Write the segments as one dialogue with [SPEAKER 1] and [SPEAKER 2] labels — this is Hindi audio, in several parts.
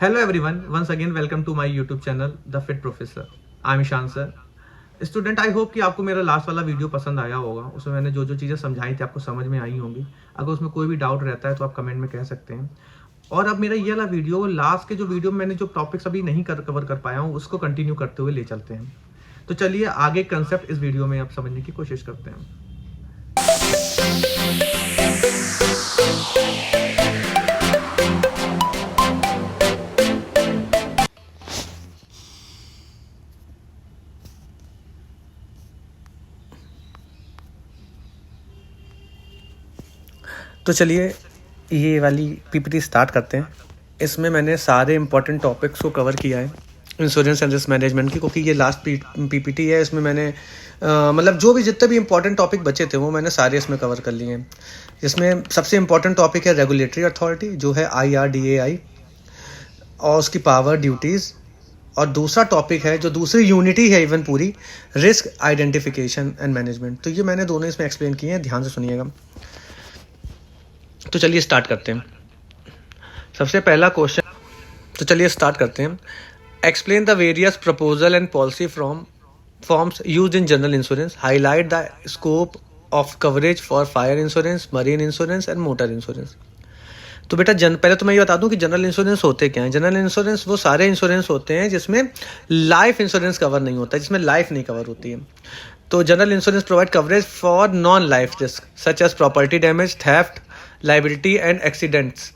[SPEAKER 1] Hello everyone, once again welcome to my YouTube channel The Fit Professor. I'm Ishaan sir. Student I hope कि आपको मेरा लास्ट वाला वीडियो पसंद आया होगा. उसमें मैंने जो जो चीज़ें समझाई थी आपको समझ में आई होंगी. अगर उसमें कोई भी डाउट रहता है तो आप कमेंट में कह सकते हैं. और अब मेरा ये वाला वीडियो लास्ट के जो वीडियो में मैंने जो टॉपिक्स अभी नहीं कवर कर पाया हूँ उसको कंटिन्यू करते हुए ले चलते हैं. तो चलिए आगे कंसेप्ट इस वीडियो में आप समझने की कोशिश करते हैं.
[SPEAKER 2] तो चलिए ये वाली पीपीटी स्टार्ट करते हैं. इसमें मैंने सारे इंपॉर्टेंट टॉपिक्स को कवर किया है इंश्योरेंस एंड रिस्क मैनेजमेंट की, क्योंकि ये लास्ट पीपीटी है. इसमें मैंने मतलब जो भी जितने भी इंपॉर्टेंट टॉपिक बचे थे वो मैंने सारे इसमें कवर कर लिए हैं. इसमें सबसे इंपॉर्टेंट टॉपिक है रेगुलेटरी अथॉरिटी जो है IRDAI और उसकी पावर ड्यूटीज़. और दूसरा टॉपिक है जो दूसरी यूनिटी है इवन पूरी, रिस्क आइडेंटिफिकेशन एंड मैनेजमेंट. तो ये मैंने दोनों इसमें एक्सप्लेन किए हैं, ध्यान से सुनिएगा. तो चलिए स्टार्ट करते हैं. सबसे पहला क्वेश्चन, तो चलिए स्टार्ट करते हैं. Explain the various proposal and policy forms used in general insurance. Highlight the scope of coverage for fire insurance, marine insurance and motor insurance. तो बेटा पहले तो मैं ये बता दूं कि जनरल इंश्योरेंस होते क्या हैं. जनरल इंश्योरेंस वो सारे इंश्योरेंस होते हैं जिसमें लाइफ इंश्योरेंस कवर नहीं होता, जिसमें लाइफ नहीं कवर होती है. तो general insurance provide coverage for non life risk such as property damage, theft, liability and accidents.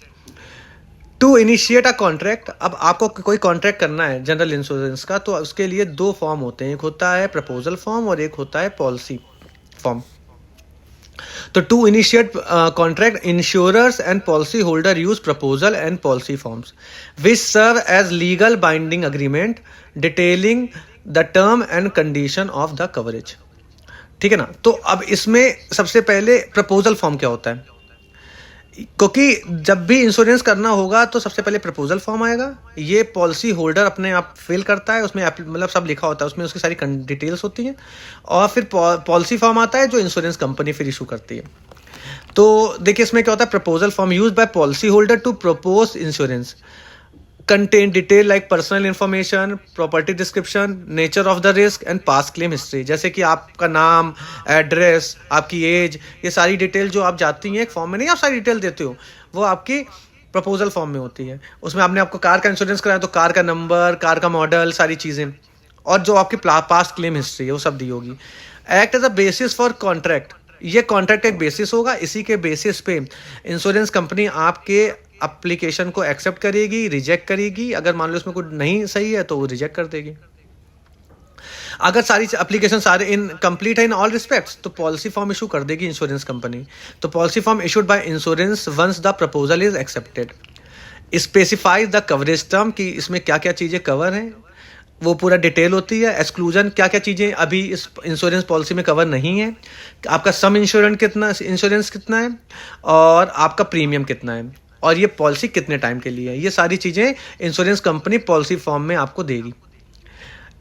[SPEAKER 2] To initiate a contract. अब आपको कोई कॉन्ट्रैक्ट करना है जनरल इंश्योरेंस का, तो उसके लिए दो फॉर्म होते हैं. एक होता है प्रपोजल फॉर्म और एक होता है पॉलिसी फॉर्म. तो to initiate contract, insurers and policy holder use proposal and policy forms which serve as legal binding agreement detailing the term and condition of the coverage. ठीक है ना. तो अब इसमें सबसे पहले प्रपोजल फॉर्म क्या होता है, क्योंकि जब भी इंश्योरेंस करना होगा तो सबसे पहले प्रपोजल फॉर्म आएगा. ये पॉलिसी होल्डर अपने आप फिल करता है, उसमें मतलब सब लिखा होता है, उसमें उसकी सारी डिटेल्स होती हैं. और फिर पॉलिसी फॉर्म आता है जो इंश्योरेंस कंपनी फिर इशू करती है. तो देखिए इसमें क्या होता है. Proposal form use by policy holder to propose insurance contain detail like personal information, property description, nature of the risk and past claim history. जैसे कि आपका नाम, एड्रेस, आपकी एज, ये सारी डिटेल जो आप जाती हैं एक फॉर्म में, नहीं आप सारी डिटेल देते हो, वो आपकी प्रपोजल फॉर्म में होती है. उसमें आपने आपको कार का इंश्योरेंस कराया तो कार का नंबर, कार का मॉडल, सारी चीज़ें, और जो आपकी पास्ट क्लेम हिस्ट्री है वो सब दी होगी. Act as a basis for contract. ये कॉन्ट्रैक्ट एक बेसिस होगा, इसी के बेसिस पे इंश्योरेंस कंपनी आपके एप्लीकेशन को एक्सेप्ट करेगी, रिजेक्ट करेगी. अगर मान लो इसमें कुछ नहीं सही है तो वो रिजेक्ट कर देगी. अगर सारी एप्लीकेशन सारे इन कंप्लीट है इन ऑल रिस्पेक्ट्स तो पॉलिसी फॉर्म इशू कर देगी इंश्योरेंस कंपनी. तो policy form issued by insurance once the proposal is accepted. Specifies the coverage term कि इसमें क्या क्या चीज़ें कवर हैं, वो पूरा डिटेल होती है. एक्सक्लूजन, क्या क्या चीज़ें अभी इस इंश्योरेंस पॉलिसी में कवर नहीं है, आपका सम इंश्योरेंस कितना है, और आपका प्रीमियम कितना है, और ये पॉलिसी कितने टाइम के लिए है. ये सारी चीज़ें इंश्योरेंस कंपनी पॉलिसी फॉर्म में आपको देगी.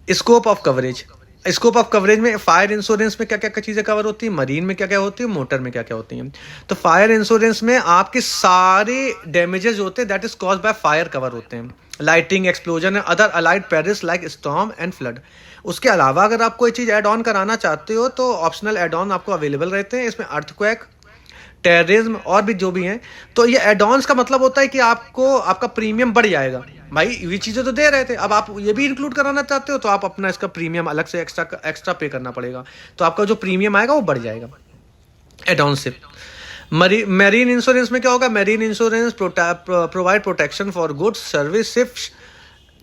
[SPEAKER 2] Scope of coverage. Scope of coverage में फायर इंश्योरेंस में क्या क्या चीज़ें कवर होती हैं, मरीन में क्या क्या होती है, मोटर में क्या क्या होती हैं. तो फायर इंश्योरेंस में आपके सारे डैमेजेस होते हैं that is cause by fire cover होते हैं. Lighting, explosion and other allied Paris like storm and flood. उसके अलावा अगर आप कोई चीज़ ऐड ऑन कराना चाहते हो तो ऑप्शनल एड ऑन आपको अवेलेबल रहते हैं. इसमें अर्थक्वेक, टेररिज्म और भी जो भी हैं. तो ये एडॉन्स का मतलब होता है कि आपको आपका प्रीमियम बढ़ जाएगा. भाई ये चीज़ें तो दे रहे थे, अब आप ये भी इंक्लूड कराना चाहते हो तो आप अपना इसका प्रीमियम अलग से एक्स्ट्रा पे करना पड़ेगा. तो आपका जो प्रीमियम आएगा वो बढ़ जाएगा एडॉन्स से. मैरीन इंश्योरेंस में क्या होगा. Marine insurance provide protection for goods, service,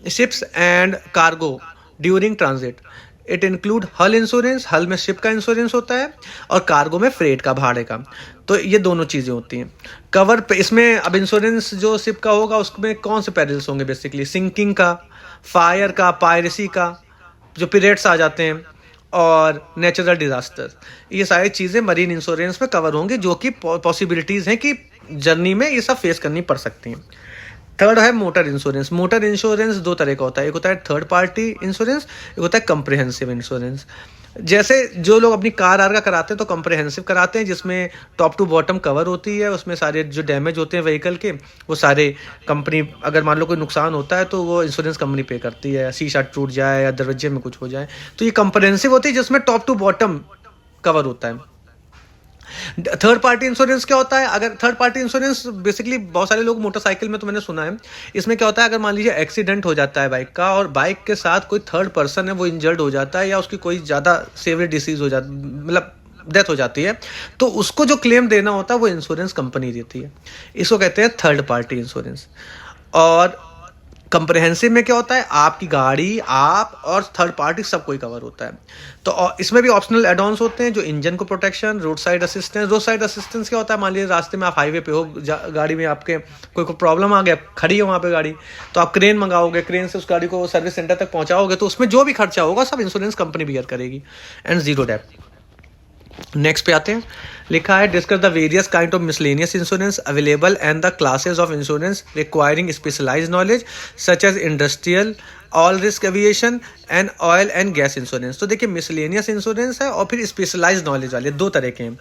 [SPEAKER 2] ships and cargo during transit. It include हल इंश्योरेंस. हल में शिप का इंश्योरेंस होता है और कार्गो में फ्रेट का, भाड़े का. तो ये दोनों चीज़ें होती हैं कवर पे. इसमें अब इंश्योरेंस जो शिप का होगा उसमें कौन से पेरिल्स होंगे, बेसिकली सिंकिंग का, फायर का, पायरेसी का, जो पीरियड्स आ जाते हैं, और नेचुरल डिजास्टर. ये सारी चीज़ें मरीन इंश्योरेंस में कवर होंगी, जो कि पॉसिबिलिटीज़ हैं कि जर्नी में ये सब फेस करनी पड़ सकती हैं. थर्ड है मोटर इंश्योरेंस. मोटर इंश्योरेंस दो तरह का होता है. एक होता है थर्ड पार्टी इंश्योरेंस, एक होता है कंप्रिहेंसिव इंश्योरेंस. जैसे जो लोग अपनी कार आर का कराते हैं तो कंप्रहेंसिव कराते हैं, जिसमें टॉप टू बॉटम कवर होती है, उसमें सारे जो डैमेज होते हैं व्हीकल के वो सारे कंपनी, अगर मान लो कोई नुकसान होता है तो वो इंश्योरेंस कंपनी पे करती है, शीशा टूट जाए या दरवाजे में कुछ हो जाए, तो ये कंप्रहेंसिव होती है जिसमें टॉप टू बॉटम कवर होता है। थर्ड पार्टी इंश्योरेंस क्या होता है? अगर थर्ड पार्टी इंश्योरेंस बेसिकली बहुत सारे लोग मोटरसाइकिल में, तो मैंने सुना है, इसमें क्या होता है, अगर मान लीजिए एक्सीडेंट हो जाता है बाइक का और बाइक के साथ कोई थर्ड पर्सन है वो इंजर्ड हो जाता है या उसकी कोई ज़्यादा सीवियर डिसीज हो जाती, मतलब डेथ हो जाती है, तो उसको जो क्लेम देना होता है वो इंश्योरेंस कंपनी देती है। इसको कहते हैं थर्ड पार्टी इंश्योरेंस। और कंप्रहेंसिव में क्या होता है, आपकी गाड़ी, आप और थर्ड पार्टी सब कोई कवर होता है। तो इसमें भी ऑप्शनल एड ऑन्स होते हैं, जो इंजन को protection, road side assistance. Road side assistance क्या होता है, मान लीजिए रास्ते में आप हाईवे पे हो, गाड़ी में आपके कोई प्रॉब्लम आ गया, खड़ी है वहाँ पे गाड़ी, तो आप क्रेन मंगाओगे, क्रेन से उस गाड़ी को सर्विस सेंटर तक पहुँचाओगे, तो उसमें जो भी खर्चा होगा सब इंश्योरेंस कंपनी बियर करेगी। And zero dep. नेक्स्ट पे आते हैं, लिखा है discuss the various kind of miscellaneous insurance available and the classes of insurance requiring specialised knowledge such as industrial, all risk aviation and oil and gas insurance. तो देखिए मिसलेनियस इंश्योरेंस है और फिर स्पेशलाइज्ड नॉलेज वाले, दो तरह के हैं।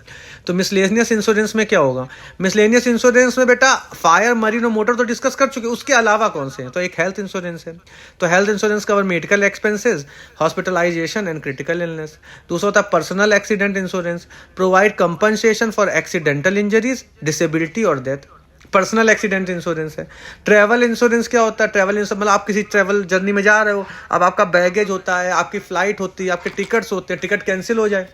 [SPEAKER 2] तो मिसलेनियस इंश्योरेंस में क्या होगा, मिसलेनियस इंश्योरेंस में बेटा फायर, मरीन और मोटर तो डिस्कस कर चुके, उसके अलावा कौन से हैं, तो एक हेल्थ इंश्योरेंस है। तो health insurance cover medical expenses, hospitalisation and critical illness. दूसरा होता है personal accident insurance, provide compensation for accidental injuries, disability और डेथ। पर्सनल एक्सीडेंट इंश्योरेंस है। ट्रैवल इंश्योरेंस क्या होता है, ट्रैवल इंश्योरेंस मतलब आप किसी ट्रैवल जर्नी में जा रहे हो, अब आपका बैगेज होता है, आपकी फ्लाइट होती है, आपके टिकट्स होते हैं, टिकट कैंसिल हो जाए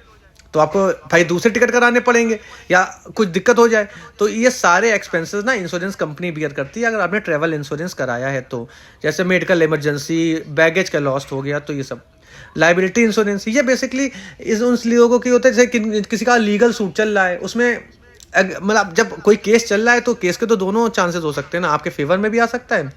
[SPEAKER 2] तो आपको भाई दूसरे टिकट कराने पड़ेंगे या कुछ दिक्कत हो जाए, तो ये सारे एक्सपेंसेस ना इंश्योरेंस कंपनी बियर करती है अगर आपने ट्रैवल इंश्योरेंस कराया है तो। जैसे मेडिकल इमरजेंसी, बैगेज का लॉस्ट हो गया, तो ये सब। लाइबिलिटी इंश्योरेंस, ये बेसिकली इस उन लोगों की होता है जैसे किसी का लीगल सूट चल रहा है, उसमें मतलब जब कोई केस चल रहा है तो केस के तो दोनों चांसेस हो सकते हैं ना, आपके फेवर में भी आ सकता है,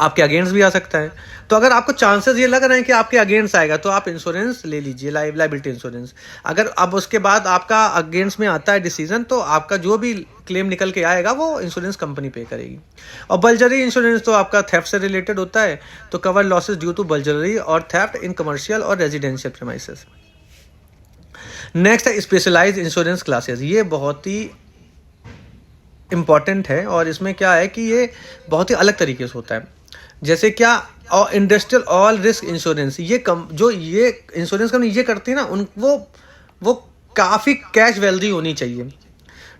[SPEAKER 2] आपके अगेंस्ट भी आ सकता है। तो अगर आपको चांसेस ये लग रहे हैं कि आपके अगेंस्ट आएगा तो आप इंश्योरेंस ले लीजिए, लाइबिलिटी इंश्योरेंस। अगर अब उसके बाद आपका अगेंस्ट में आता है डिसीजन, तो आपका जो भी क्लेम निकल के आएगा वो इंश्योरेंस कंपनी पे करेगी। और बल्जरी इंश्योरेंस तो आपका थेफ्ट से रिलेटेड होता है, तो कवर लॉसेज ड्यू टू बल्जरी और थेफ्ट इन कमर्शियल और रेजिडेंशियल प्रेमाइसेस। नेक्स्ट है स्पेशलाइज्ड इंश्योरेंस क्लासेस। ये बहुत ही इंपॉर्टेंट है और इसमें क्या है कि ये बहुत ही अलग तरीके से होता है। जैसे क्या, और इंडस्ट्रियल ऑल रिस्क इंश्योरेंस, ये जो ये इंश्योरेंस कंपनी ये करती है ना, वो काफ़ी कैश वैल्यू होनी चाहिए,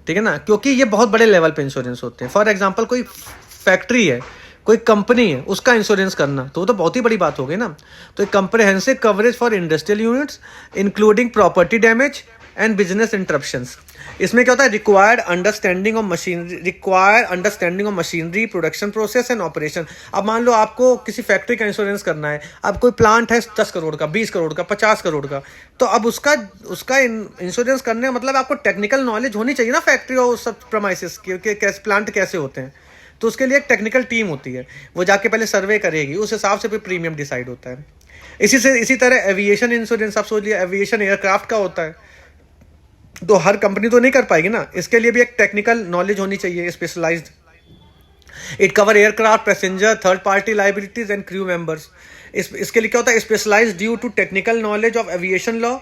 [SPEAKER 2] ठीक है ना, क्योंकि ये बहुत बड़े लेवल पे इंश्योरेंस होते हैं। फॉर एग्जांपल कोई फैक्ट्री है, कोई कंपनी है, उसका इंश्योरेंस करना तो बहुत ही बड़ी बात हो गई ना। तो एक comprehensive coverage for industrial units including property damage and business interruptions. इसमें क्या होता है, required understanding of machinery, production process and operation. अब मान लो आपको किसी फैक्ट्री का इंश्योरेंस करना है, अब कोई प्लांट है 10 करोड़ का, 20 करोड़ का, 50 करोड़ का, तो अब उसका इंश्योरेंस करने का मतलब आपको टेक्निकल नॉलेज होनी चाहिए ना, फैक्ट्री और सब प्रेमाइसेस की, कैसे प्लांट कैसे होते हैं। तो उसके लिए एक टेक्निकल टीम होती है, वो जाके पहले सर्वे करेगी, उस हिसाब से फिर प्रीमियम डिसाइड होता है। इसी तरह एविएशन इंश्योरेंस, आप सोच लिया एविएशन एयरक्राफ्ट का होता है, तो हर कंपनी तो नहीं कर पाएगी ना, इसके लिए भी एक टेक्निकल नॉलेज होनी चाहिए, specialised. It cover aircraft, passenger, third party liabilities and crew members. इसके लिए क्या होता है, specialised due to technical knowledge of aviation law,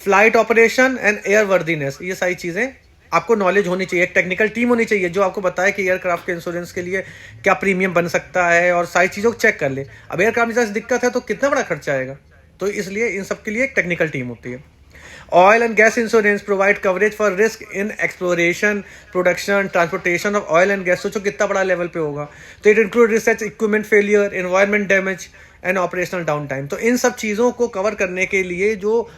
[SPEAKER 2] flight operation and एयर वर्दीनेस। ये सारी चीज़ें आपको नॉलेज होनी चाहिए, एक टेक्निकल टीम होनी चाहिए जो आपको बताए कि एयरक्राफ्ट के इंश्योरेंस के लिए क्या प्रीमियम बन सकता है और सारी चीज़ों को चेक कर ले। अब एयरक्राफ्ट में दिक्कत है तो कितना बड़ा खर्चा आएगा, तो इसलिए इन सब के लिए एक टेक्निकल टीम होती है। Oil and gas insurance provide coverage for risk in exploration, production, transportation of oil and gas. सोचो कितना बड़ा लेवल पे होगा। तो it include research, equipment failure, environment damage and operational down time. तो इन सब चीज़ों को कवर करने के लिए जो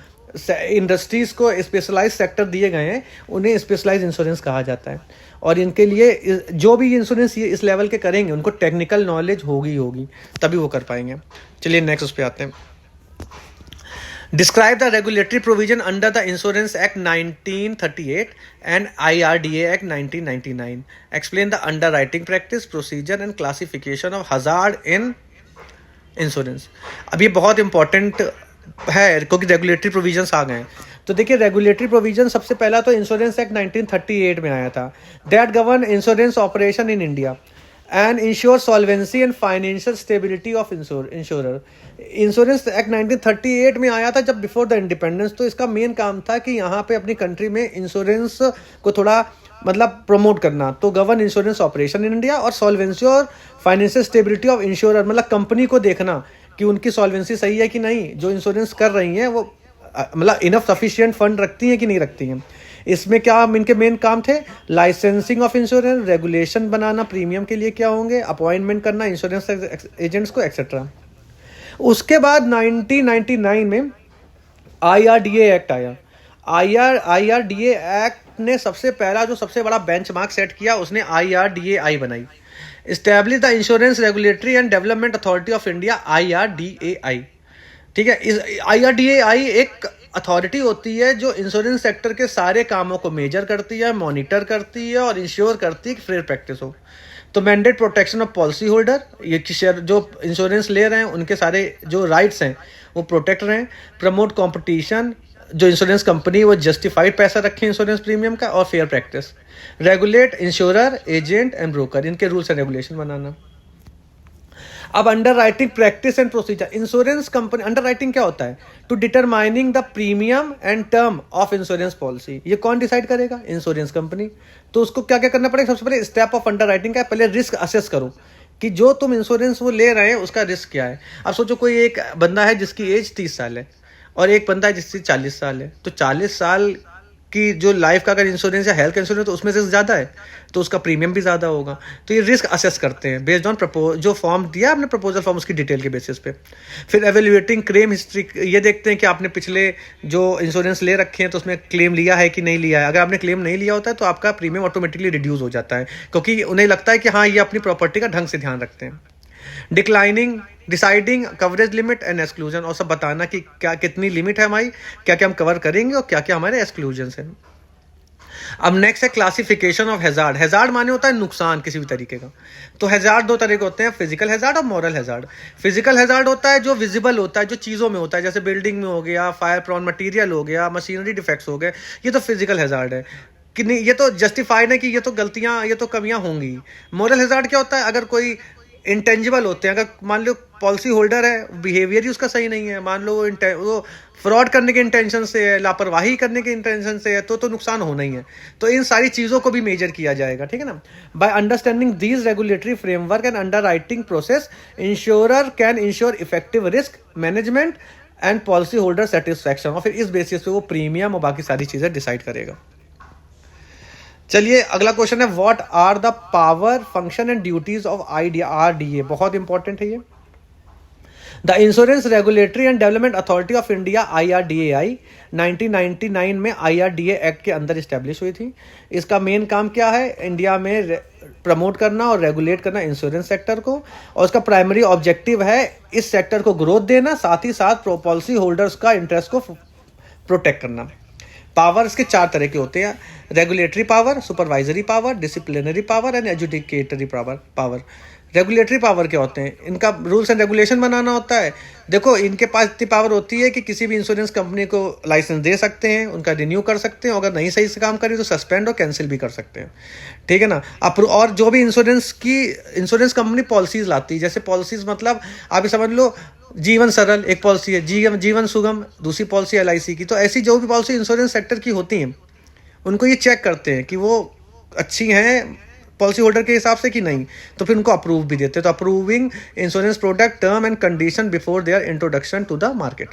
[SPEAKER 2] इंडस्ट्रीज़ को स्पेशलाइज सेक्टर दिए गए हैं उन्हें स्पेशलाइज इंश्योरेंस कहा जाता है। और इनके लिए जो भी इंश्योरेंस ये इस लेवल के करेंगे उनको टेक्निकल नॉलेज होगी तभी वो कर पाएंगे। चलिए नेक्स्ट उस पर आते हैं। Describe the regulatory provision under the Insurance Act 1938 and IRDA Act 1999. Explain the underwriting practice, procedure and classification of hazard in insurance. अब ये बहुत इंपॉर्टेंट है क्योंकि रेगुलेटरी प्रोविजंस आ गए हैं। तो देखिए रेगुलेटरी प्रोविजन सबसे पहला तो इंश्योरेंस एक्ट 1938 में आया था, that govern insurance operation in India. and ensure solvency and financial stability of insurer. Insurance act 1938 में आया था जब बिफोर द इंडिपेंडेंस। तो इसका मेन काम था कि यहाँ पे अपनी कंट्री में इंश्योरेंस को थोड़ा मतलब प्रमोट करना, तो govern insurance operation in India, और सॉल्वेंसी और फाइनेंशियल स्टेबिलिटी ऑफ इंश्योरर, मतलब कंपनी को देखना कि उनकी सॉल्वेंसी सही है कि नहीं, जो इंश्योरेंस कर रही हैं वो मतलब इनफ सफिशिएंट फंड रखती हैं कि नहीं रखती हैं। इसमें क्या इनके मेन काम थे, licensing of insurance, regulation banana premium के लिए क्या होंगे, अपॉइंटमेंट करना इंश्योरेंस एजेंट्स को, एक्सेट्रा। उसके बाद 1999 में IRDA एक्ट आया। IRDA एक्ट ने सबसे पहला जो सबसे बड़ा बेंचमार्क सेट किया, उसने IRDAI बनाई, establish the insurance regulatory and development authority of India, IRDAI। ठीक है, इस IRDAI एक अथॉरिटी होती है जो इंश्योरेंस सेक्टर के सारे कामों को मेजर करती है, मॉनिटर करती है और इंश्योर करती है कि फेयर प्रैक्टिस हो। तो mandate protection of policy holder, ये कि शेयर जो इंश्योरेंस ले रहे हैं उनके सारे जो राइट्स हैं वो प्रोटेक्ट रहें। प्रमोट कंपटीशन, जो इंश्योरेंस कंपनी वो जस्टिफाइड पैसा रखें इंश्योरेंस प्रीमियम का, और fair practice. Regulate insurer, agent and broker, इनके रूल्स एंड रेगुलेशन बनाना। अब underwriting practice and procedure, insurance company underwriting क्या होता है, to determining the premium and term of insurance policy. ये कौन डिसाइड करेगा, इंश्योरेंस कंपनी। तो उसको क्या क्या करना पड़ेगा, सबसे पहले स्टेप ऑफ अंडर राइटिंग का पहले रिस्क असेस करो कि जो तुम इंश्योरेंस वो ले रहे हैं उसका रिस्क क्या है। अब सोचो कोई एक बंदा है जिसकी एज 30 साल है और एक बंदा है जिसकी 40 साल है, तो 40 साल की जो लाइफ का अगर इंश्योरेंस या हेल्थ इंश्योरेंस तो उसमें रिस्क ज़्यादा है, तो उसका प्रीमियम भी ज़्यादा होगा। तो ये रिस्क असेस करते हैं बेस्ड ऑन जो फॉर्म दिया आपने प्रपोजल फॉर्म, उसकी डिटेल के बेसिस पे। फिर एवेल्युएटिंग क्लेम हिस्ट्री, ये देखते हैं कि आपने पिछले जो इंश्योरेंस ले रखे हैं तो उसमें क्लेम लिया है कि नहीं लिया है। अगर आपने क्लेम नहीं लिया होता है तो आपका प्रीमियम ऑटोमेटिकली रिड्यूस हो जाता है, क्योंकि उन्हें लगता है कि हाँ ये अपनी प्रॉपर्टी का ढंग से ध्यान रखते हैं। Deciding coverage limit and exclusion, और सब बताना कि क्या कितनी लिमिट है हमारी, क्या क्या हम कवर करेंगे और क्या क्या हमारे एक्सक्लूजन हैं। अब नेक्स्ट है क्लासिफिकेशन ऑफ हैजार्ड। हैजार्ड माने होता है नुकसान किसी भी तरीके का। तो हैजार्ड दो तरह के होते हैं, फिजिकल हैजार्ड और मॉरल हैजार्ड। फिजिकल हैजार्ड होता है जो विजिबल होता है, जो चीज़ों में होता है, जैसे बिल्डिंग में हो गया, फायर प्रॉन मटीरियल हो गया, मशीनरी डिफेक्ट्स हो गए, ये तो फिजिकल हैजार्ड है कि नहीं, ये तो जस्टिफाइड है कि ये तो गलतियां, ये तो कमियां होंगी। मॉरल हैजार्ड क्या होता है, अगर कोई इंटेंजिबल होते हैं, अगर मान लो पॉलिसी होल्डर है, बिहेवियर ही उसका सही नहीं है, मान लो वो फ्रॉड करने के इंटेंशन से है, लापरवाही करने के इंटेंशन से है, तो नुकसान होना ही है। तो इन सारी चीज़ों को भी मेजर किया जाएगा, ठीक है ना। By understanding these regulatory framework and under writing process, insurer can ensure effective risk management and policy holder satisfaction, और फिर इस बेसिस पे वो प्रीमियम और बाकी सारी चीज़ें डिसाइड करेगा। चलिए अगला क्वेश्चन है, what are the power, function and duties of IRDA। बहुत इंपॉर्टेंट है ये। The insurance regulatory and development authority of India, IRDAI, 1999 में IRDA एक्ट के अंदर इस्टेब्लिश हुई थी। इसका मेन काम क्या है, इंडिया में प्रमोट करना और रेगुलेट करना इंश्योरेंस सेक्टर को, और उसका प्राइमरी ऑब्जेक्टिव है इस सेक्टर को ग्रोथ देना, साथ ही साथ पॉलिसी होल्डर्स का इंटरेस्ट को प्रोटेक्ट करना। पावर्स के 4 तरह के होते हैं, regulatory power, supervisory power, disciplinary power and adjudicatory power. Regulatory power क्या होते हैं, इनका रूल्स एंड रेगुलेशन बनाना होता है। देखो इनके पास इतनी पावर होती है कि किसी भी इंश्योरेंस कंपनी को लाइसेंस दे सकते हैं, उनका रिन्यू कर सकते हैं, अगर नहीं सही से काम करी तो सस्पेंड और कैंसिल भी कर सकते हैं, ठीक है ना। और जो भी इंश्योरेंस कंपनी पॉलिसीज लाती है, जैसे पॉलिसीज मतलब आप समझ लो, जीवन सरल एक पॉलिसी है, जीवन सुगम दूसरी पॉलिसी LIC की। तो ऐसी जो भी पॉलिसी इंश्योरेंस सेक्टर की होती हैं उनको ये चेक करते हैं कि वो अच्छी हैं पॉलिसी होल्डर के हिसाब से कि नहीं, तो फिर उनको अप्रूव भी देते हैं। तो approving insurance product term and condition before their introduction to the market.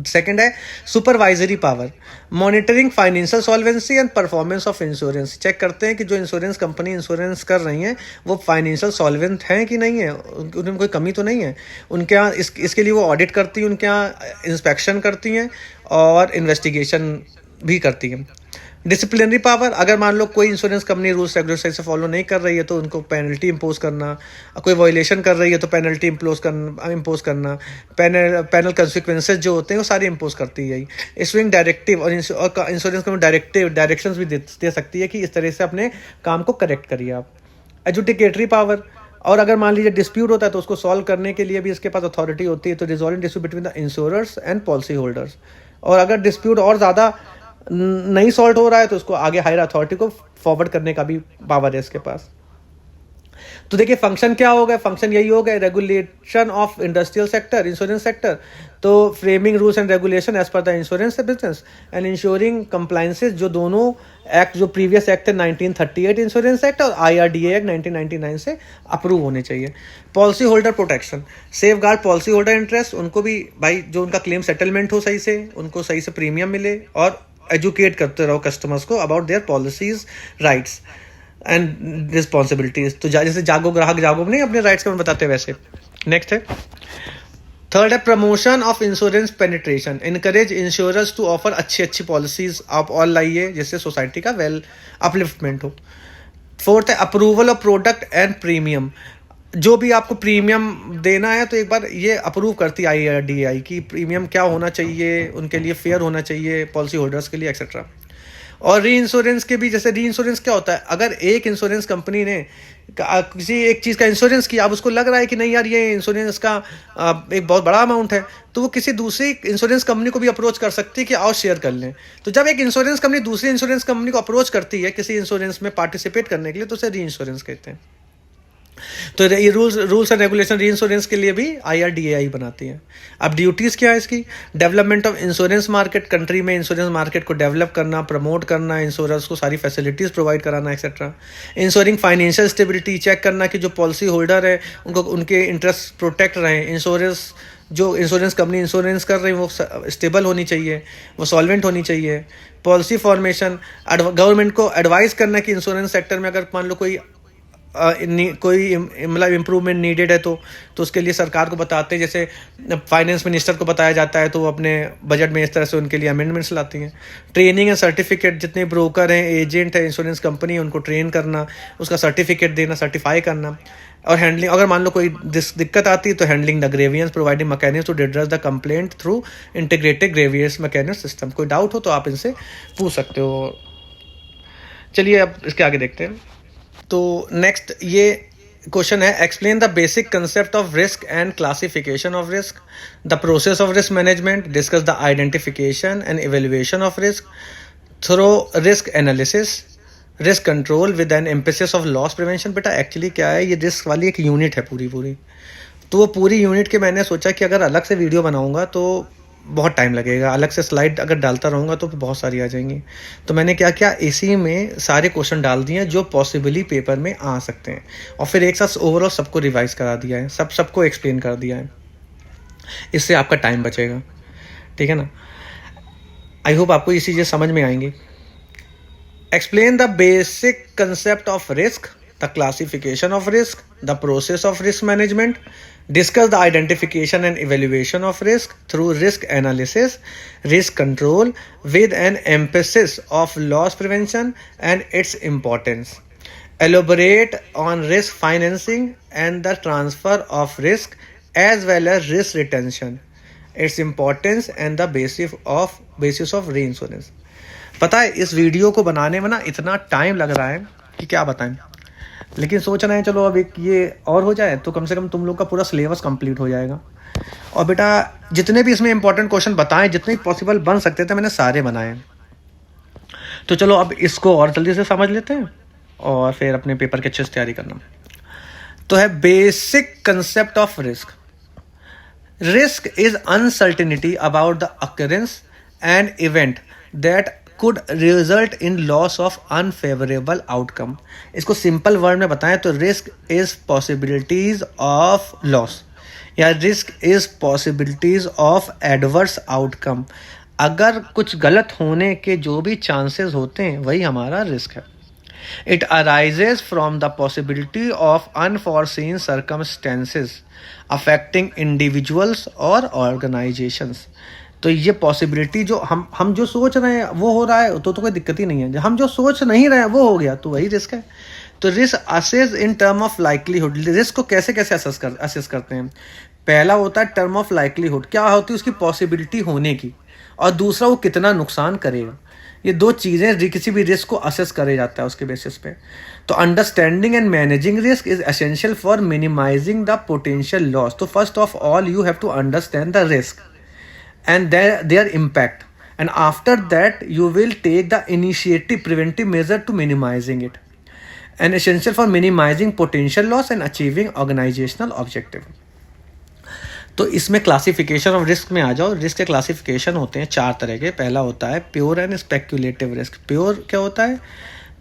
[SPEAKER 2] Second है supervisory power, monitoring financial solvency and performance of insurance. Check करते हैं कि जो इंश्योरेंस कंपनी इंश्योरेंस कर रही हैं वो फाइनेंशियल सॉल्वेंट हैं कि नहीं है, उनमें कोई कमी तो नहीं है। उनके यहाँ इसके लिए वो ऑडिट करती हैं, उनके यहाँ इंस्पेक्शन करती हैं और इन्वेस्टिगेशन भी करती हैं। डिसिप्लिनरी पावर, अगर मान लो कोई इंश्योरेंस कंपनी रूल्स रेगुलेशन से फॉलो नहीं कर रही है तो उनको पेनल्टी इंपोज करना, कोई वायलेशन कर रही है तो पेनल्टी इंपोज करना, पैनल कंसिक्वेंसेज जो होते हैं वो सारे इंपोज करती है। इशूइंग डायरेक्टिव, और इंश्योरेंस कंपनी डायरेक्शंस भी दे सकती है कि इस तरह से अपने काम को करेक्ट करिए आप। एजुडिकेटरी पावर, और अगर मान लीजिए डिस्प्यूट होता है तो उसको सॉल्व करने के लिए भी इसके पास अथॉरिटी होती है, तो resolving dispute between the insurers and policy holders. और अगर डिस्प्यूट और ज़्यादा नहीं सॉल्व हो रहा है तो उसको आगे हायर अथॉरिटी को फॉरवर्ड करने का भी पावर है इसके पास। तो देखिए फंक्शन क्या होगा, फंक्शन यही होगा, regulation of industrial sector, insurance sector, तो framing rules and regulation as per the insurance business and insuring compliances, जो दोनों एक्ट जो प्रीवियस एक्ट है 1938 इंश्योरेंस एक्ट और IRDA एक्ट 1999 से अप्रूव होने चाहिए। Policy holder protection, safeguard policy holder interest, उनको भी भाई जो उनका क्लेम सेटलमेंट हो सही से, उनको सही से प्रीमियम मिले, और एजुकेट करते रहो कस्टमर्स को about their policies, rights and responsibilities. तो जैसे जागो ग्राहक जागो नहीं अपने राइट्स के बताते वैसे। नेक्स्ट है थर्ड है promotion of insurance penetration, encourage insurers to offer अच्छी अच्छी पॉलिसीज आप और लाइए जिससे सोसाइटी का वेल अपलिफ्टमेंट हो। फोर्थ है approval of product and premium, जो भी आपको प्रीमियम देना है तो एक बार ये अप्रूव करती है IRDA की प्रीमियम क्या होना चाहिए, उनके लिए फेयर होना चाहिए पॉलिसी होल्डर्स के लिए एक्सेट्रा। और री इंश्योरेंस के भी, जैसे री इंश्योरेंस क्या होता है, अगर एक इंश्योरेंस कंपनी ने किसी एक चीज़ का इंश्योरेंस किया, अब उसको लग रहा है कि नहीं यार ये इंश्योरेंस का एक बहुत बड़ा अमाउंट है, तो वो किसी दूसरी इंश्योरेंस कंपनी को भी अप्रोच कर सकती है कि आओ शेयर कर लें। तो जब एक इंश्योरेंस कंपनी दूसरी इंश्योरेंस कंपनी को अप्रोच करती है किसी इंश्योरेंस में पार्टिसिपेट करने के लिए, तो उसे री इंश्योरेंस कहते हैं। तो ये रूल्स एंड रेगुलेशन री इंश्योरेंस के लिए भी IRDA बनाती है। अब ड्यूटीज़ क्या है इसकी, development of insurance market, country में इंश्योरेंस मार्केट को डेवलप करना, प्रमोट करना, इंश्योरेंस को सारी फैसिलिटीज़ प्रोवाइड कराना etcetera. Insuring financial stability, check करना कि जो पॉलिसी होल्डर है उनको उनके इंटरेस्ट प्रोटेक्ट रहें, इंश्योरेंस जो इंश्योरेंस कंपनी इंश्योरेंस कर रही है वो स्टेबल होनी चाहिए, वो सॉल्वेंट होनी चाहिए। पॉलिसी फॉर्मेशन, गवर्नमेंट को एडवाइस करना कि इंश्योरेंस सेक्टर में अगर मान लो कोई मतलब इम्प्रूवमेंट नीडेड है तो उसके लिए सरकार को बताते हैं, जैसे फाइनेंस मिनिस्टर को बताया जाता है तो वो अपने बजट में इस तरह से उनके लिए अमेंडमेंट्स लाती हैं। ट्रेनिंग एंड सर्टिफिकेट, जितने ब्रोकर हैं, एजेंट है, इंश्योरेंस कंपनी है, उनको ट्रेन करना, उसका सर्टिफिकेट देना, सर्टिफाई करना। और हैंडलिंग, अगर मान लो कोई दिक्कत आती है तो handling the grievance, providing mechanism to address the complaint through integrated grievance mechanism system. कोई डाउट हो तो आप इनसे पूछ सकते हो। चलिए अब इसके आगे देखते हैं। तो नेक्स्ट ये क्वेश्चन है, explain the basic concept of risk and classification of risk, the process of risk management, discuss the identification and evaluation of risk through risk analysis, risk control with N emphasis of loss prevention. बेटा एक्चुअली क्या है, ये रिस्क वाली एक यूनिट है पूरी, तो वो पूरी यूनिट के मैंने सोचा कि अगर अलग से वीडियो बनाऊंगा तो बहुत टाइम लगेगा, अलग से स्लाइड अगर डालता रहूँगा तो बहुत सारी आ जाएंगी। तो मैंने क्या किया, इसी में सारे क्वेश्चन डाल दिए हैं जो पॉसिबली पेपर में आ सकते हैं, और फिर एक साथ ओवरऑल सबको रिवाइज करा दिया है, सबको एक्सप्लेन कर दिया है। इससे आपका टाइम बचेगा, ठीक है ना। आई होप आपको ये चीज़ें समझ में आएंगी। Explain the basic concept of risk, the classification of risk, the process of risk management, discuss the identification and evaluation of risk through risk analysis, risk control with an emphasis of loss prevention and its importance, elaborate on risk financing and the transfer of risk as well as risk retention, its importance and the basis of reinsurance। पता है इस वीडियो को बनाने में ना इतना टाइम लग रहा है कि क्या बताएं, लेकिन सोच रहे हैं चलो अब एक ये और हो जाए तो कम से कम तुम लोग का पूरा सिलेबस कंप्लीट हो जाएगा। और बेटा जितने भी इसमें इंपॉर्टेंट क्वेश्चन बताएं, जितने पॉसिबल बन सकते थे मैंने सारे बनाए। तो चलो अब इसको और जल्दी से समझ लेते हैं और फिर अपने पेपर की अच्छे से तैयारी करना। तो है basic concept of risk. Risk is uncertainty about the occurrence and event that could result in loss of unfavorable outcome। इसको सिंपल वर्ड में बताएं तो risk is possibilities of loss या risk is possibilities of adverse outcome. अगर कुछ गलत होने के जो भी चांसेस होते हैं वही हमारा रिस्क है। It arises from the possibility of unforeseen circumstances affecting individuals और ऑर्गेनाइजेशंस। तो ये पॉसिबिलिटी जो हम जो सोच रहे हैं वो हो रहा है तो कोई दिक्कत ही नहीं है, हम जो सोच नहीं रहे हैं वो हो गया तो वही रिस्क है। तो risk assess in term of likelihood. Risk को कैसे असेस करते हैं, पहला होता है टर्म ऑफ लाइकलीहुड, क्या होती है उसकी पॉसिबिलिटी होने की, और दूसरा वो कितना नुकसान करेगा। ये दो चीज़ें किसी भी रिस्क को असेस करे जाता है उसके बेसिस पे। तो understanding and managing risk is essential for minimising the potential loss. तो first of all you have to understand the risk and their impact, and after that you will take the initiative preventive measure to minimizing it, and essential for minimizing potential loss and achieving organizational objective. तो इसमें क्लासिफिकेशन ऑफ रिस्क में आ जाओ। रिस्क के क्लासिफिकेशन होते हैं 4 तरह के। पहला होता है pure and speculative risk. Pure क्या होता है?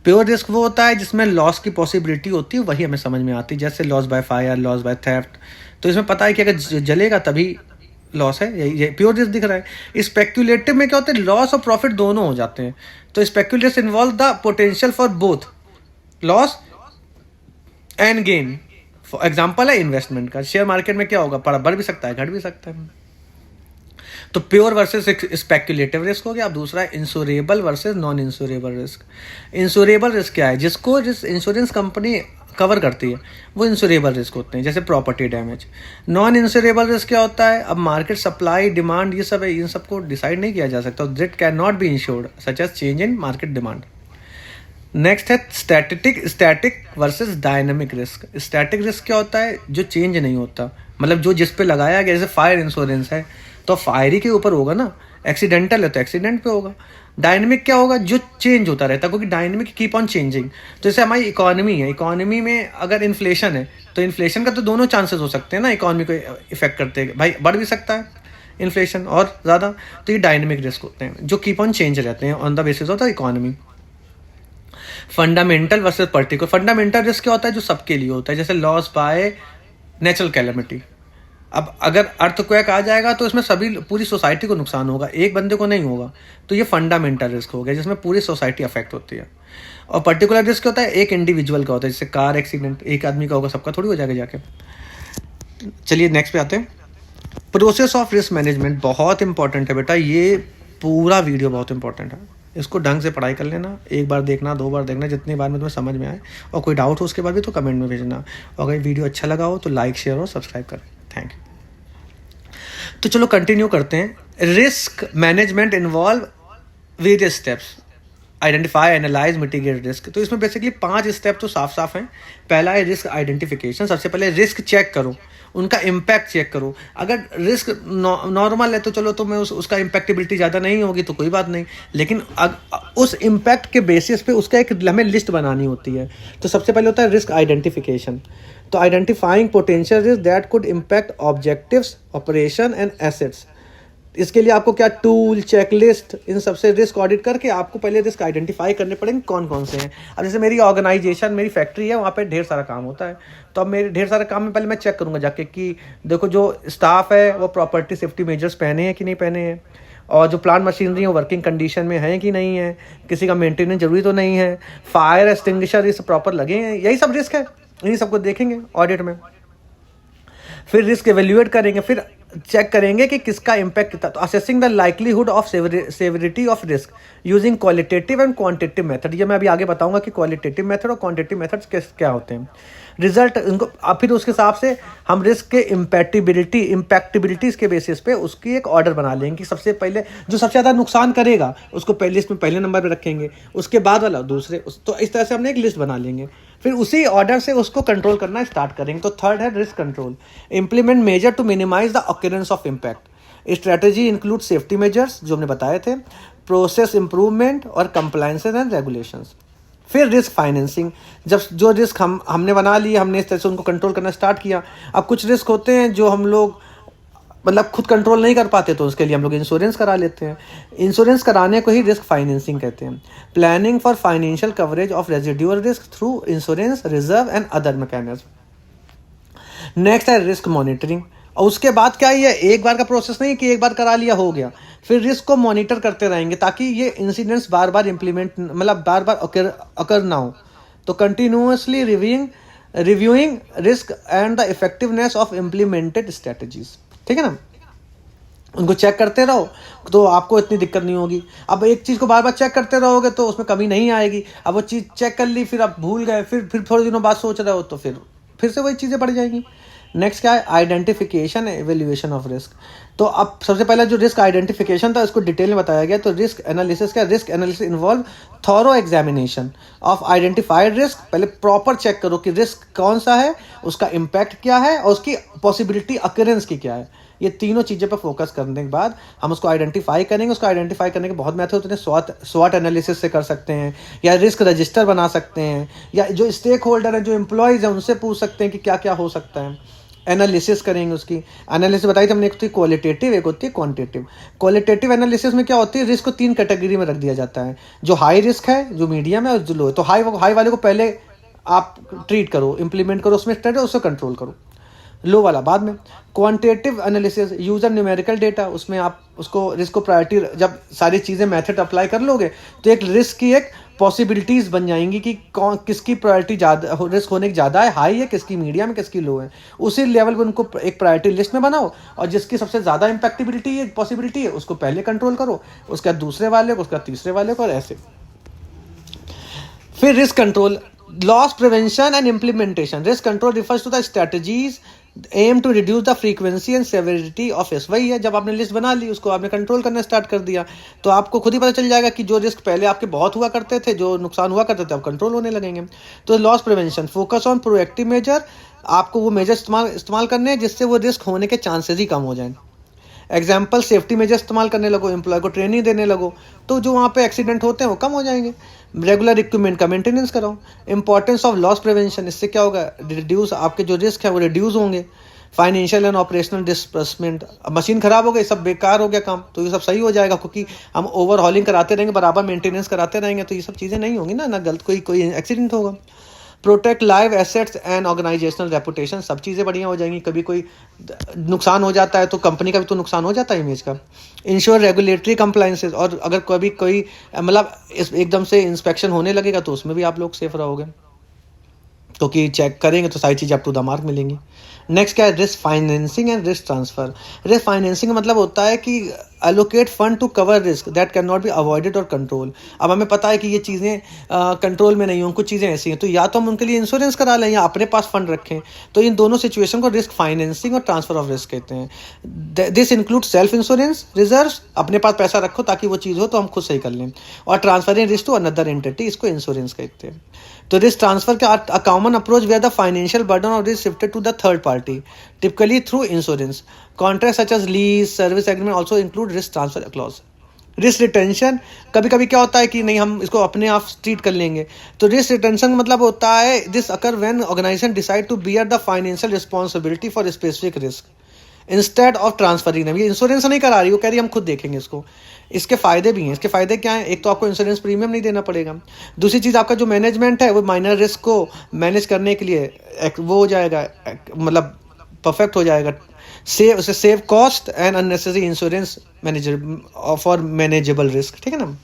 [SPEAKER 2] प्योर रिस्क वो होता है जिसमें लॉस की पॉसिबिलिटी होती है, वही हमें समझ में आती है, जैसे loss by fire, loss by theft. तो इसमें पता है कि अगर जलेगा तभी लॉस है, ये प्योर रिस्क दिख रहा है। स्पेक्यूलेटिव में क्या होता है? लॉस और प्रॉफिट दोनों हो जाते हैं। तो speculative involve the potential for both loss and gain. For example है इन्वेस्टमेंट का। शेयर मार्केट में क्या होगा? बढ़ भी सकता है, घट भी सकता है। तो प्योर वर्सेस स्पेक्यूलेटिव रिस्क हो गया। अब दूसरा है insurable versus non insurable risk. Insurable risk क्या है? जिसको इंश्योरेंस कंपनी कवर करती है वो इंश्योरेबल रिस्क होते हैं, जैसे property damage. Non insurable risk क्या होता है? अब मार्केट सप्लाई डिमांड ये सब है, इन सबको डिसाइड नहीं किया जा सकता। That can not be insured such as change in market demand. Next है static versus dynamic risk. Static risk क्या होता है? जो चेंज नहीं होता, मतलब जो जिस पे लगाया गया, जैसे फायर इंश्योरेंस है तो फायर ही के ऊपर होगा ना। एक्सीडेंटल है तो एक्सीडेंट पे होगा। डायनेमिक क्या होगा? जो चेंज होता रहता है, क्योंकि डायनेमिक कीप ऑन चेंजिंग। तो जैसे हमारी इकोनॉमी है, इकोनॉमी में अगर इन्फ्लेशन है तो इन्फ्लेशन का तो दोनों चांसेस हो सकते हैं ना, इकोनॉमी को इफेक्ट करते हैं। भाई बढ़ भी सकता है इन्फ्लेशन और ज़्यादा। तो ये डायनेमिक रिस्क होते हैं जो कीप ऑन चेंज रहते हैं on the basis of the economy. Fundamental versus particular. Fundamental risk क्या होता है? जो सबके लिए होता है, जैसे लॉस बाय नेचुरल कैलेमिटी। अब अगर अर्थक्वेक आ जाएगा तो इसमें पूरी सोसाइटी को नुकसान होगा, एक बंदे को नहीं होगा। तो ये फंडामेंटल रिस्क हो गया जिसमें पूरी सोसाइटी अफेक्ट होती है। और पर्टिकुलर रिस्क क्या होता है? एक इंडिविजुअल का होता है, जैसे कार एक्सीडेंट एक आदमी का होगा, सबका थोड़ी हो जाएगा जाके। चलिए नेक्स्ट पे आते हैं। प्रोसेस ऑफ रिस्क मैनेजमेंट बहुत इंपॉर्टेंट है बेटा, ये पूरा वीडियो बहुत इंपॉर्टेंट है। इसको ढंग से पढ़ाई कर लेना, एक बार देखना, 2 बार देखना, जितनी बार में तुम्हें समझ में आए। और कोई डाउट हो उसके बाद भी तो कमेंट में भेजना। और अगर वीडियो अच्छा लगा हो तो लाइक, शेयर और सब्सक्राइब करें। Thank you. तो चलो कंटिन्यू करते हैं। Risk management involve various steps. Identify, analyse, mitigate risk. तो इसमें बेसिकली 5 स्टेप तो साफ साफ हैं। पहला है रिस्क आइडेंटिफिकेशन। सबसे पहले रिस्क चेक करो, उनका इम्पैक्ट चेक करो। अगर रिस्क नॉर्मल है तो चलो तो मैं उसका इम्पैक्टिबिलिटी ज़्यादा नहीं होगी तो कोई बात नहीं, लेकिन उस इम्पैक्ट के बेसिस पे उसका एक हमें लिस्ट बनानी होती है। तो सबसे पहले होता है रिस्क आइडेंटिफिकेशन। तो identifying potential risk that could impact objectives, operation and assets. इसके लिए आपको क्या टूल, चेकलिस्ट, इन सबसे रिस्क ऑडिट करके आपको पहले रिस्क आइडेंटिफाई करने पड़ेंगे कौन कौन से हैं। अब जैसे मेरी ऑर्गेनाइजेशन, मेरी फैक्ट्री है, वहाँ पे ढेर सारा काम होता है। तो अब मेरे ढेर सारे काम में पहले मैं चेक करूँगा जाके कि देखो जो स्टाफ है वो प्रॉपर्टी सेफ्टी मेजर्स पहने हैं कि नहीं पहने हैं, और जो प्लांट मशीनरी है वो वर्किंग कंडीशन में है कि नहीं है, किसी का मेंटेनेंस जरूरी तो नहीं है, फायर एक्सटिंग्विशर ये सब प्रॉपर लगे हैं, यही सब रिस्क है। इन्हीं सबको देखेंगे ऑडिट में। फिर रिस्क एवेल्यूएट करेंगे, फिर चेक करेंगे कि किसका इम्पैक्ट कितना। तो assessing the likelihood of severity of risk using qualitative and quantitative method. ये मैं अभी आगे बताऊंगा कि क्वालिटेटिव मेथड और क्वांटिटेटिव मेथड्स क्या होते हैं। रिजल्ट इनको फिर उसके हिसाब से हम रिस्क के इम्पैक्टिबिलिटीज के बेसिस पे उसकी एक ऑर्डर बना लेंगे कि सबसे पहले जो सबसे ज़्यादा नुकसान करेगा उसको पहले लिस्ट में पहले नंबर पर रखेंगे, उसके बाद वाला दूसरे। तो इस तरह से हमने एक लिस्ट बना लेंगे, फिर उसी ऑर्डर से उसको कंट्रोल करना स्टार्ट करेंगे। तो थर्ड है risk control. Implement measure to minimize the occurrence of impact. Strategy include safety measures जो हमने बताए थे, प्रोसेस इंप्रूवमेंट और कंप्लायंसेस एंड रेगुलेशंस। फिर रिस्क फाइनेंसिंग। जब जो रिस्क हमने बना लिए, हमने इस तरह से उनको कंट्रोल करना स्टार्ट किया। अब कुछ रिस्क होते हैं जो हम लोग मतलब खुद कंट्रोल नहीं कर पाते, तो उसके लिए हम लोग इंश्योरेंस करा लेते हैं। इंश्योरेंस कराने को ही रिस्क फाइनेंसिंग कहते हैं। Planning for financial coverage of residual risk through insurance, reserve and other mechanism. Next है रिस्क मॉनिटरिंग। और उसके बाद क्या है, एक बार का प्रोसेस नहीं कि एक बार करा लिया हो गया, फिर रिस्क को मॉनिटर करते रहेंगे ताकि ये इंसिडेंट्स बार बार बार बार अकर ना हो। तो continuously reviewing risk and the effectiveness of implemented strategies. ठीक है ना, उनको चेक करते रहो तो आपको इतनी दिक्कत नहीं होगी। अब एक चीज़ को बार बार चेक करते रहोगे तो उसमें कमी नहीं आएगी। अब वो चीज़ चेक कर ली, फिर आप भूल गए, फिर थोड़े दिनों बाद सोच रहे हो तो फिर से वही चीज़ें बढ़ जाएंगी। नेक्स्ट क्या है, आइडेंटिफिकेशन एवेल्यूएशन ऑफ रिस्क। तो अब सबसे पहला जो रिस्क आइडेंटिफिकेशन था इसको डिटेल में बताया गया। तो रिस्क एनालिसिस क्या, risk analysis involve thorough examination of identified risk. पहले प्रॉपर चेक करो कि रिस्क कौन सा है, उसका इम्पैक्ट क्या है और उसकी पॉसिबिलिटी अकरेंस की क्या है। ये तीनों चीज़ें पर फोकस करने के बाद हम उसको आइडेंटिफाई करेंगे। उसको आइडेंटिफाई करने के बहुत मेथड होते हैं, स्वॉट एनालिसिस से कर सकते हैं, या रिस्क रजिस्टर बना सकते हैं, या जो स्टेक होल्डर हैं, जो एम्प्लॉयज़ हैं, उनसे पूछ सकते हैं कि क्या क्या हो सकता है। एनालिसिस करेंगे, उसकी एनालिसिस बताई थी हमने, एक होती है क्वालिटेटिव, एक होती है क्वांटिटेटिव। क्वालिटेटिव एनालिसिस में क्या होती है, रिस्क को 3 कैटेगरी में रख दिया जाता है, जो हाई रिस्क है, जो मीडियम है और जो लो है। तो हाई वाले को पहले आप ट्रीट करो, इंप्लीमेंट करो, उसमें स्टडी उसको कंट्रोल करो, लो वाला बाद में। Quantitative analysis, user numerical data, उसमें आप उसको रिस्क को प्रायोरिटी, जब सारी चीज़ें मेथड अप्लाई कर लोगे तो एक रिस्क की एक पॉसिबिलिटीज़ बन जाएंगी कि कौन किसकी प्रायोरिटी ज़्यादा, रिस्क होने की ज़्यादा है, हाई है, किसकी मीडियम है, किसकी लो है। उसी लेवल पर उनको एक प्रायोरिटी लिस्ट में बनाओ, और जिसकी सबसे ज़्यादा इम्पैक्टिबिलिटी है, पॉसिबिलिटी है, उसको पहले कंट्रोल करो, उसका दूसरे वाले को, उसका तीसरे वाले को, और ऐसे। फिर risk control, loss prevention and implementation. Risk control refers to the strategies aim to reduce the frequency and severity of risk. वही है, जब आपने लिस्ट बना ली, उसको आपने कंट्रोल करना स्टार्ट कर दिया, तो आपको खुद ही पता चल जाएगा कि जो रिस्क पहले आपके बहुत हुआ करते थे, जो नुकसान हुआ करते थे, अब कंट्रोल होने लगेंगे। तो loss prevention, focus on proactive measure, आपको वो मेजर इस्तेमाल करने हैं जिससे वो रिस्क होने के चांसेस ही कम हो जाएं। एग्जाम्पल, सेफ्टी मेजर इस्तेमाल करने लगो, एम्प्लॉय को ट्रेनिंग देने लगो, तो जो वहाँ पे एक्सीडेंट होते हैं वो कम हो जाएंगे। रेगुलर इक्विपमेंट का मेंटेनेंस कराओ। इंपॉर्टेंस ऑफ लॉस प्रिवेंशन, इससे क्या होगा, रिड्यूस, आपके जो रिस्क है वो रिड्यूस होंगे। फाइनेंशियल एंड ऑपरेशनल डिस्बर्समेंट, अब मशीन खराब हो गई, सब बेकार हो गया काम, तो ये सब सही हो जाएगा, क्योंकि हम ओवरहॉलिंग कराते रहेंगे, बराबर मेंटेनेंस कराते रहेंगे, तो ये सब चीज़ें नहीं होंगी ना गलत कोई एक्सीडेंट होगा। Protect live assets and organizational reputation, सब चीज़ें बढ़िया हो जाएंगी। कभी कोई नुकसान हो जाता है तो कंपनी का भी तो नुकसान हो जाता है इमेज का। इंश्योर रेगुलेटरी कंप्लाइंसेस, और अगर कभी कोई मतलब एकदम से इंस्पेक्शन होने लगेगा तो उसमें भी आप लोग सेफ रहोगे, क्योंकि चेक करेंगे तो सारी चीज़ें अप टू द मार्क मिलेंगी। नेक्स्ट क्या है, risk financing and risk transfer. Risk financing का मतलब होता है कि allocate fund to cover risk that can not be avoided और कंट्रोल। अब हमें पता है कि ये चीज़ें कंट्रोल में नहीं हों, कुछ चीज़ें ऐसी हैं, तो या तो हम उनके लिए इंश्योरेंस करा लें या अपने पास फंड रखें। तो इन दोनों सिचुएशन को रिस्क फाइनेंसिंग और ट्रांसफर ऑफ रिस्क कहते हैं। This include self insurance reserve, अपने पास पैसा रखो ताकि वो चीज़ हो तो हम खुद सही कर लें, और transferring risk to another entity, इसको इंश्योरेंस कहते हैं। तो रिस्क ट्रांसफर का a common approach where the financial burden of risk shifted to the third party, typically through insurance. Contracts such as lease, service agreement also include risk transfer clause. Risk retention, कभी कभी क्या होता है कि नहीं हम इसको अपने आप ट्रीट कर लेंगे, तो रिस्क रिटेंशन मतलब होता है this occur when organization decide to bear the financial responsibility for specific risk instead of transferring them. ये इंश्योरेंस नहीं करा रही, वो कह रही हम खुद देखेंगे इसको। इसके फ़ायदे भी हैं। इसके फ़ायदे क्या हैं, एक तो आपको इंश्योरेंस प्रीमियम नहीं देना पड़ेगा, दूसरी चीज़ आपका जो मैनेजमेंट है वो माइनर रिस्क को मैनेज करने के लिए वो हो जाएगा, मतलब परफेक्ट हो जाएगा। Save cost and unnecessary insurance manager for manageable risk, ठीक है ना।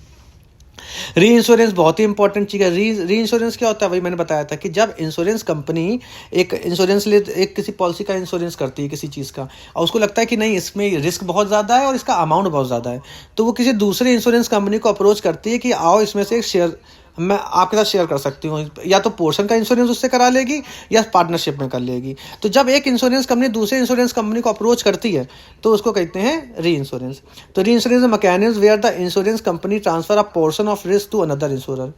[SPEAKER 2] री इंश्योरेंस बहुत ही इंपॉर्टेंट चीज़ है। री इंश्योरेंस क्या होता है, वही मैंने बताया था कि जब इंश्योरेंस कंपनी एक इंश्योरेंस ले, एक किसी पॉलिसी का इंश्योरेंस करती है किसी चीज़ का, और उसको लगता है कि नहीं इसमें रिस्क बहुत ज़्यादा है और इसका अमाउंट बहुत ज़्यादा है, तो वो किसी दूसरे इंश्योरेंस कंपनी को अप्रोच करती है कि आओ इसमें से एक शेयर मैं आपके साथ शेयर कर सकती हूँ, या तो पोर्शन का इंश्योरेंस उससे करा लेगी या पार्टनरशिप में कर लेगी। तो जब एक इंश्योरेंस कंपनी दूसरे इंश्योरेंस कंपनी को अप्रोच करती है तो उसको कहते हैं री इंश्योरेंस। तो reinsurance mechanism where the insurance company transfer a portion of risk to another insurer.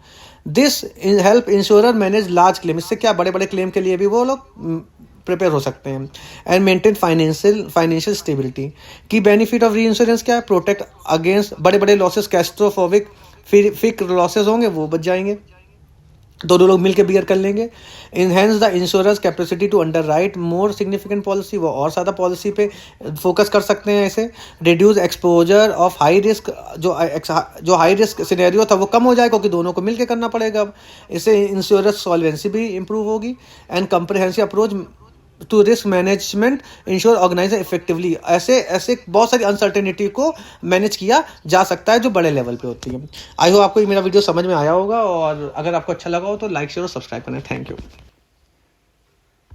[SPEAKER 2] This help insurer manage large claim, इससे क्या बड़े बड़े क्लेम के लिए भी वो लोग प्रिपेयर हो सकते हैं। And maintain financial stability. की बेनिफिट ऑफ री इंश्योरेंस क्या है, प्रोटेक्ट अगेंस्ट बड़े बड़े लॉसेस, कैस्ट्रोफोबिक फिक लॉसेस होंगे वो बच जाएंगे, दोनों लोग मिलकर बियर कर लेंगे। Enhance the insurance capacity to underwrite more significant policy, वो और ज़्यादा पॉलिसी पे फोकस कर सकते हैं ऐसे। Reduce exposure of high risk, जो हाई रिस्क सिनेरियो था वो कम हो जाएगा क्योंकि दोनों को मिलकर करना पड़ेगा अब। इससे इंश्योरेंस सॉल्वेंसी भी इंप्रूव होगी। And comprehensive approach to risk management insure organize effectively, ऐसे बहुत सारी अनसर्टेनिटी को मैनेज किया जा सकता है जो बड़े लेवल पे होती है। आई होप आपको मेरा वीडियो समझ में आया होगा, और अगर आपको अच्छा लगा हो तो लाइक शेयर और सब्सक्राइब करना। Thank you.